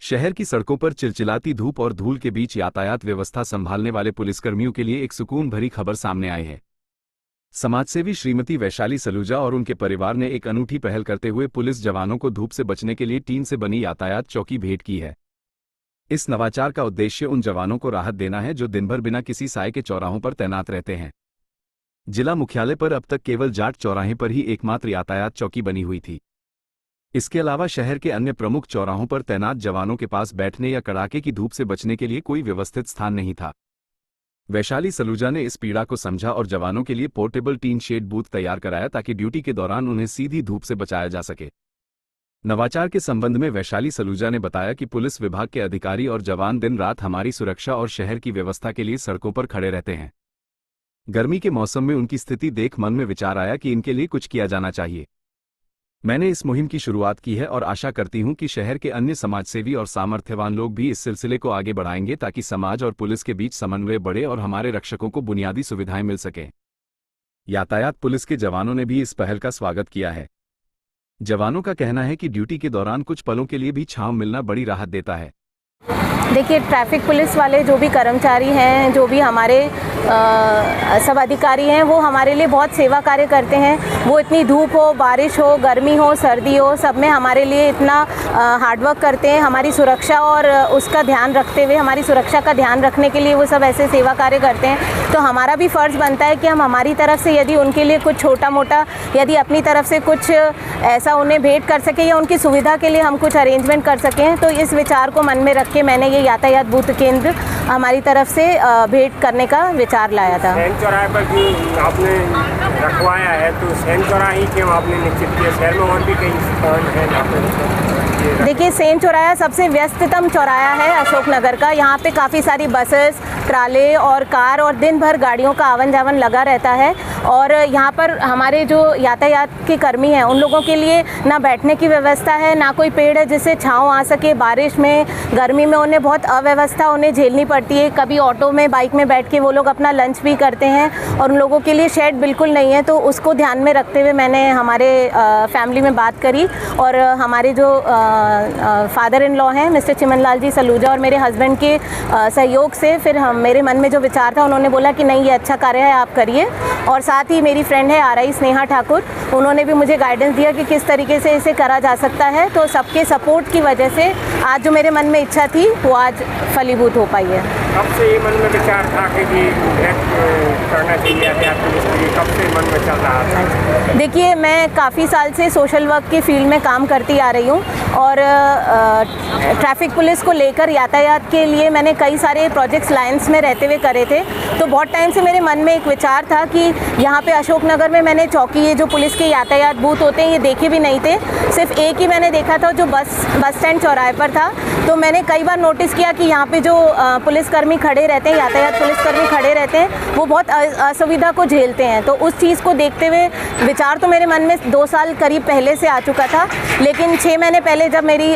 शहर की सड़कों पर चिलचिलाती धूप और धूल के बीच यातायात व्यवस्था संभालने वाले पुलिसकर्मियों के लिए एक सुकून भरी खबर सामने आई है। समाजसेवी श्रीमती वैशाली सलूजा और उनके परिवार ने एक अनूठी पहल करते हुए पुलिस जवानों को धूप से बचने के लिए टीन से बनी यातायात चौकी भेंट की है। इस नवाचार का उद्देश्य उन जवानों को राहत देना है जो दिन भर बिना किसी साय के चौराहों पर तैनात रहते हैं। जिला मुख्यालय पर अब तक केवल जाट चौराहे पर ही एकमात्र यातायात चौकी बनी हुई थी। इसके अलावा शहर के अन्य प्रमुख चौराहों पर तैनात जवानों के पास बैठने या कड़ाके की धूप से बचने के लिए कोई व्यवस्थित स्थान नहीं था। वैशाली सलूजा ने इस पीड़ा को समझा और जवानों के लिए पोर्टेबल टीन शेड बूथ तैयार कराया ताकि ड्यूटी के दौरान उन्हें सीधी धूप से बचाया जा सके। नवाचार के संबंध में वैशाली सलूजा ने बताया कि पुलिस विभाग के अधिकारी और जवान दिन रात हमारी सुरक्षा और शहर की व्यवस्था के लिए सड़कों पर खड़े रहते हैं। गर्मी के मौसम में उनकी स्थिति देख मन में विचार आया कि इनके लिए कुछ किया जाना चाहिए। मैंने इस मुहिम की शुरुआत की है और आशा करती हूं कि शहर के अन्य समाजसेवी और सामर्थ्यवान लोग भी इस सिलसिले को आगे बढ़ाएंगे ताकि समाज और पुलिस के बीच समन्वय बढ़े और हमारे रक्षकों को बुनियादी सुविधाएं मिल सकें। यातायात पुलिस के जवानों ने भी इस पहल का स्वागत किया है। जवानों का कहना है कि ड्यूटी के दौरान कुछ पलों के लिए भी छांव मिलना बड़ी राहत देता है। देखिए, ट्रैफिक पुलिस वाले जो भी कर्मचारी हैं, जो भी हमारे सब अधिकारी हैं, वो हमारे लिए बहुत सेवा कार्य करते हैं। वो इतनी धूप हो, बारिश हो, गर्मी हो, सर्दी हो, सब में हमारे लिए इतना हार्डवर्क करते हैं। हमारी सुरक्षा और उसका ध्यान रखते हुए, हमारी सुरक्षा का ध्यान रखने के लिए वो सब ऐसे सेवा कार्य करते हैं। तो हमारा भी फ़र्ज़ बनता है कि हम हमारी तरफ से यदि उनके लिए कुछ छोटा मोटा, यदि अपनी तरफ से कुछ ऐसा उन्हें भेंट कर सकें या उनकी सुविधा के लिए हम कुछ अरेंजमेंट कर सकें। तो इस विचार को मन में रख के मैंने ये यातायात बूथ केंद्र हमारी तरफ से भेंट करने का विचार लाया था। सैन चौराहे पर जो आपने रखवाया है, तो सैन चौराहे ही क्यों आपने निश्चित किया? शहर में और भी कई स्थान हैं जहाँ पर। देखिए, सैन चौराहा सबसे व्यस्ततम चौराहा है अशोकनगर का। यहाँ पे काफ़ी सारी बसेस, ट्राले और कार और दिन भर गाड़ियों का आवन जावन लगा रहता है। और यहाँ पर हमारे जो यातायात के कर्मी हैं, उन लोगों के लिए ना बैठने की व्यवस्था है, ना कोई पेड़ है जिससे छांव आ सके। बारिश में, गर्मी में उन्हें बहुत अव्यवस्था उन्हें झेलनी पड़ती है। कभी ऑटो में, बाइक में बैठ के वो लोग अपना लंच भी करते हैं और उन लोगों के लिए शेड बिल्कुल नहीं है। तो उसको ध्यान में रखते हुए मैंने हमारे फैमिली में बात करी और हमारे जो फादर इन लॉ हैं मिस्टर चिमनलाल जी सलूजा और मेरे हस्बैंड के सहयोग से फिर मेरे मन में जो विचार था, उन्होंने बोला कि नहीं, ये अच्छा कार्य है, आप करिए। और साथ ही मेरी फ्रेंड है RI स्नेहा ठाकुर, उन्होंने भी मुझे गाइडेंस दिया कि किस तरीके से इसे करा जा सकता है। तो सबके सपोर्ट की वजह से आज जो मेरे मन में इच्छा थी वो आज फलीभूत हो पाई है। कब से ये मन में विचार था कि करना चाहिए यातायात पुलिस के लिए? कब से मन में चल रहा था? देखिए, मैं काफ़ी साल से सोशल वर्क की फील्ड में काम करती आ रही हूँ और ट्रैफिक पुलिस को लेकर यातायात के लिए मैंने कई सारे प्रोजेक्ट्स लाइन्स में रहते हुए करे थे। तो बहुत टाइम से मेरे मन में एक विचार था कि यहाँ पे अशोकनगर में मैंने चौकी, ये जो पुलिस के यातायात बूथ होते हैं, ये देखे भी नहीं थे। सिर्फ एक ही मैंने देखा था जो बस स्टैंड चौराहे पर था। तो मैंने कई बार नोटिस किया कि यहाँ पे जो पुलिसकर्मी खड़े रहते हैं, यातायात पुलिसकर्मी खड़े रहते हैं, वो बहुत असुविधा को झेलते हैं। तो उस चीज़ को देखते हुए विचार तो मेरे मन में 2 साल करीब पहले से आ चुका था, लेकिन 6 महीने पहले जब मेरी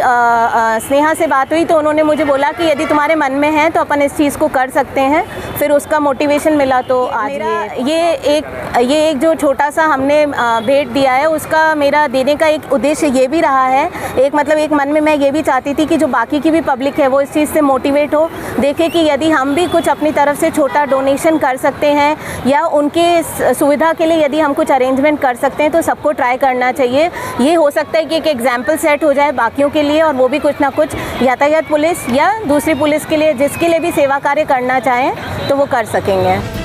स्नेहा से बात हुई तो उन्होंने मुझे बोला कि यदि तुम्हारे मन में है तो अपन इस चीज़ को कर सकते हैं। फिर उसका मोटिवेशन मिला। तो आज ये एक जो छोटा सा हमने भेंट दिया है, उसका मेरा देने का एक उद्देश्य ये भी रहा है, एक मतलब एक मन में मैं ये भी चाहती थी कि जो बाकी की भी पब्लिक है वो इस चीज़ से मोटिवेट हो, देखे कि यदि हम भी कुछ अपनी तरफ से छोटा डोनेशन कर सकते हैं या उनके सुविधा के लिए यदि हम कुछ अरेंजमेंट कर सकते हैं तो सबको ट्राई करना चाहिए। ये हो सकता है कि एक एग्जाम्पल सेट हो जाए बाकियों के लिए और वो भी कुछ ना कुछ यातायात पुलिस या दूसरी पुलिस के लिए, जिसके लिए भी सेवा कार्य करना चाहें तो वो कर सकेंगे।